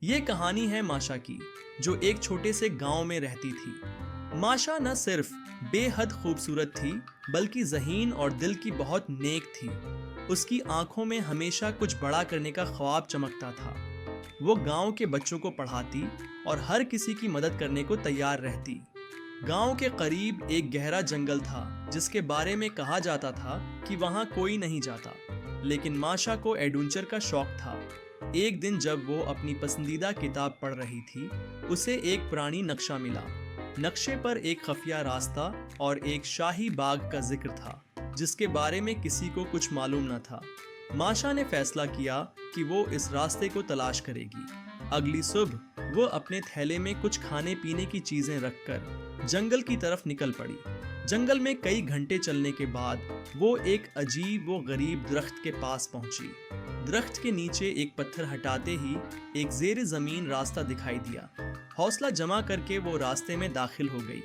یہ کہانی ہے ماشا کی، جو ایک چھوٹے سے گاؤں میں رہتی تھی۔ ماشا نہ صرف بے حد خوبصورت تھی بلکہ ذہین اور دل کی بہت نیک تھی۔ اس کی آنکھوں میں ہمیشہ کچھ بڑا کرنے کا خواب چمکتا تھا۔ وہ گاؤں کے بچوں کو پڑھاتی اور ہر کسی کی مدد کرنے کو تیار رہتی۔ گاؤں کے قریب ایک گہرا جنگل تھا جس کے بارے میں کہا جاتا تھا کہ وہاں کوئی نہیں جاتا، لیکن ماشا کو ایڈونچر کا شوق تھا۔ ایک دن جب وہ اپنی پسندیدہ کتاب پڑھ رہی تھی، اسے ایک پرانی نقشہ ملا۔ نقشے پر ایک خفیہ راستہ اور ایک شاہی باغ کا ذکر تھا جس کے بارے میں کسی کو کچھ معلوم نہ تھا۔ ماشا نے فیصلہ کیا کہ وہ اس راستے کو تلاش کرے گی۔ اگلی صبح وہ اپنے تھیلے میں کچھ کھانے پینے کی چیزیں رکھ کر جنگل کی طرف نکل پڑی۔ جنگل میں کئی گھنٹے چلنے کے بعد وہ ایک عجیب و غریب درخت کے پاس پہنچی۔ درخت کے نیچے ایک پتھر ہٹاتے ہی ایک زیر زمین راستہ دکھائی دیا۔ حوصلہ جمع کر کے وہ راستے میں داخل ہو گئی۔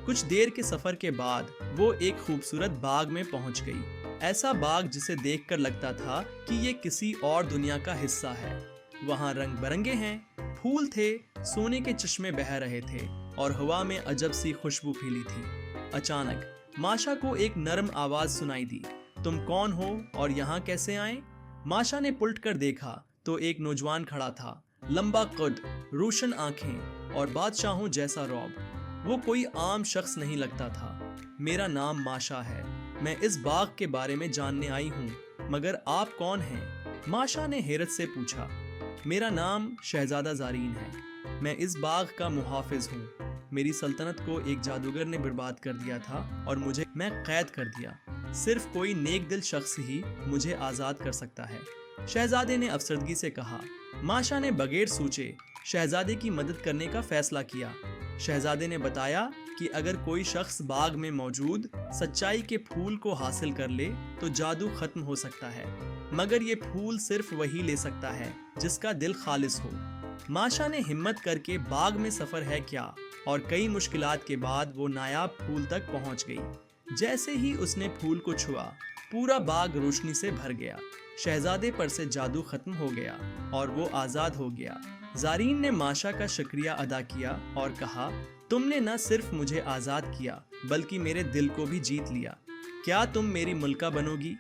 کچھ دیر کے سفر کے بعد وہ ایک خوبصورت باغ میں پہنچ گئی۔ ایسا باغ جسے دیکھ کر لگتا تھا کہ یہ کسی اور دنیا کا حصہ ہے۔ وہاں رنگ برنگے ہیں، پھول تھے، سونے کے چشمے بہہ رہے تھے اور ہوا میں عجب سی خوشبو پھیلی تھی۔ اچانک ماشا کو ایک نرم آواز سنائی دی، تم کون ہو اور یہاں کیسے آئے؟ ماشا نے پلٹ کر دیکھا تو ایک نوجوان کھڑا تھا، لمبا قد، روشن آنکھیں اور بادشاہوں جیسا رعب۔ وہ کوئی عام شخص نہیں لگتا تھا۔ میرا نام ماشا ہے، میں اس باغ کے بارے میں جاننے آئی ہوں، مگر آپ کون ہیں؟ ماشا نے حیرت سے پوچھا۔ میرا نام شہزادہ زارین ہے، میں اس باغ کا محافظ ہوں۔ میری سلطنت کو ایک جادوگر نے برباد کر دیا تھا اور مجھے قید کر دیا۔ صرف کوئی نیک دل شخص ہی مجھے آزاد کر سکتا ہے، شہزادے نے افسردگی سے کہا۔ ماشا نے بغیر سوچے شہزادے کی مدد کرنے کا فیصلہ کیا۔ شہزادے نے بتایا کہ اگر کوئی شخص باغ میں موجود سچائی کے پھول کو حاصل کر لے تو جادو ختم ہو سکتا ہے، مگر یہ پھول صرف وہی لے سکتا ہے جس کا دل خالص ہو۔ ماشا نے ہمت کر کے باغ میں سفر ہے کیا اور کئی مشکلات کے بعد وہ نایاب پھول تک پہنچ گئی۔ جیسے ہی اس نے پھول کو چھوا، پورا باغ روشنی سے بھر گیا۔ شہزادے پر سے جادو ختم ہو گیا اور وہ آزاد ہو گیا۔ زارین نے ماشا کا شکریہ ادا کیا اور کہا، تم نے نہ صرف مجھے آزاد کیا بلکہ میرے دل کو بھی جیت لیا۔ کیا تم میری ملکہ بنو گی؟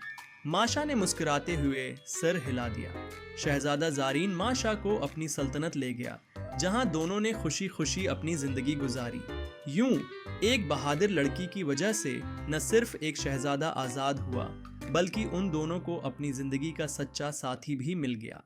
ماشا نے مسکراتے ہوئے سر ہلا دیا۔ شہزادہ زارین ماشا کو اپنی سلطنت لے گیا، جہاں دونوں نے خوشی خوشی اپنی زندگی گزاری۔ یوں ایک بہادر لڑکی کی وجہ سے نہ صرف ایک شہزادہ آزاد ہوا بلکہ ان دونوں کو اپنی زندگی کا سچا ساتھی بھی مل گیا۔